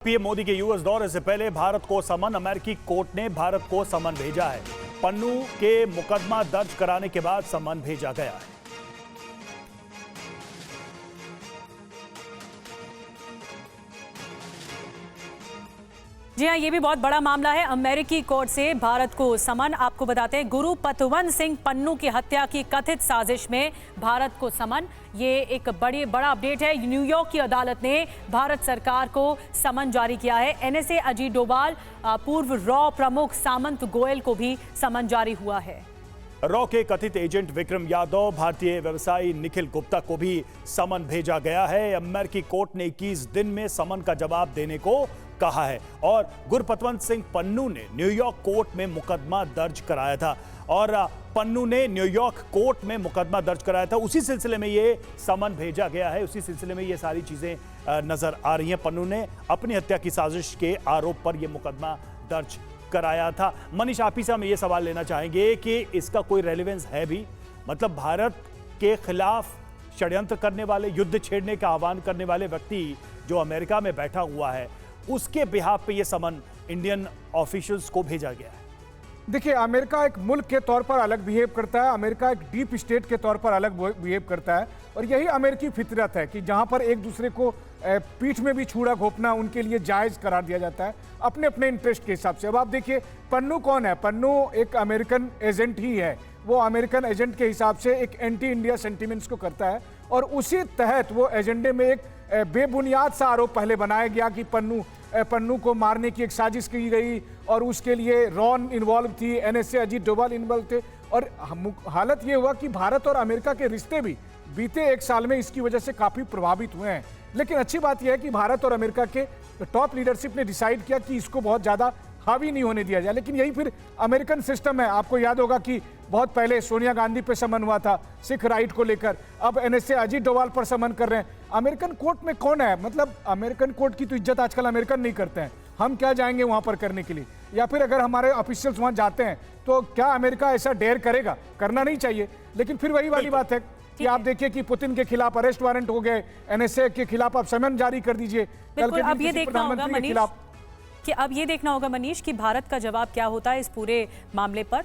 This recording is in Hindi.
पीएम मोदी के यूएस दौरे से पहले भारत को समन अमेरिकी कोर्ट ने भारत को समन भेजा है। पन्नू के मुकदमा दर्ज कराने के बाद समन भेजा गया है। जी हाँ, ये भी बहुत बड़ा मामला है। अमेरिकी कोर्ट से भारत को समन। आपको बताते हैं, गुरु पतवंत सिंह पन्नू की हत्या की कथित साजिश में भारत को समन। ये एक बड़ा अपडेट है। न्यूयॉर्क की अदालत ने भारत सरकार को समन जारी किया है। एनएसए अजीत डोभाल, पूर्व रॉ प्रमुख सामंत गोयल को भी समन जारी हुआ है। रॉ के कथित एजेंट विक्रम यादव, भारतीय व्यवसायी निखिल गुप्ता को भी समन भेजा गया है। अमेरिकी कोर्ट ने 21 दिन में समन का जवाब देने को कहा है और गुरपतवंत सिंह पन्नू ने न्यूयॉर्क कोर्ट में मुकदमा दर्ज कराया था और पन्नू ने न्यूयॉर्क कोर्ट में मुकदमा दर्ज कराया था। उसी सिलसिले में ये समन भेजा गया है। उसी सिलसिले में ये सारी चीजें नजर आ रही हैं। पन्नू ने अपनी हत्या की साजिश के आरोप पर यह मुकदमा दर्ज कराया था। मनीष, आप ही से हम ये सवाल लेना चाहेंगे कि इसका कोई रेलेवेंस है भी? मतलब भारत के खिलाफ षड्यंत्र करने वाले, युद्ध छेड़ने का आह्वान करने वाले व्यक्ति जो अमेरिका में बैठा हुआ है, उसके बिहाफ पे ये समन इंडियन ऑफिशियल्स को भेजा गया है। देखिए, अमेरिका एक मुल्क के तौर पर अलग बिहेव करता है, अमेरिका एक डीप स्टेट के तौर पर अलग बिहेव करता है और यही अमेरिकी फितरत है कि जहां पर एक दूसरे को पीठ में भी छुरा घोंपना उनके लिए जायज करार दिया जाता है अपने अपने इंटरेस्ट के हिसाब से। अब आप देखिए, पन्नू कौन है? पन्नू एक अमेरिकन एजेंट ही है। वो अमेरिकन एजेंट के हिसाब से एक एंटी इंडिया सेंटिमेंट्स को करता है और उसी तहत वो एजेंडे में एक बेबुनियाद सा आरोप पहले बनाया गया कि पन्नू को मारने की एक साजिश की गई और उसके लिए रॉन इन्वॉल्व थी, एनएसए अजीत डोभाल इन्वॉल्व थे। और हालत ये हुआ कि भारत और अमेरिका के रिश्ते भी बीते एक साल में इसकी वजह से काफ़ी प्रभावित हुए हैं। लेकिन अच्छी बात यह है कि भारत और अमेरिका के टॉप लीडरशिप ने डिसाइड किया कि इसको बहुत ज़्यादा हावी नहीं होने दिया जाए। लेकिन यही फिर अमेरिकन सिस्टम है। आपको याद होगा कि बहुत पहले सोनिया गांधी पे समन हुआ था सिख राइट को लेकर, अब एनएसए अजीत डोभाल पर समन कर रहे हैं। अमेरिकन कोर्ट में कौन है? मतलब अमेरिकन कोर्ट की तो इज्जत आजकल अमेरिकन नहीं करते हैं। हम क्या जाएंगे वहां पर करने के लिए? या फिर अगर हमारे ऑफिशियल्स वहां जाते हैं तो क्या अमेरिका ऐसा डेयर करेगा? करना नहीं चाहिए। लेकिन फिर वही वाली बात है कि आप देखिए कि पुतिन के खिलाफ अरेस्ट वारंट हो गए, एनएसए के खिलाफ आप समन जारी कर दीजिए। कल के अब ये देखना होगा मनीष कि भारत का जवाब क्या होता है इस पूरे मामले पर।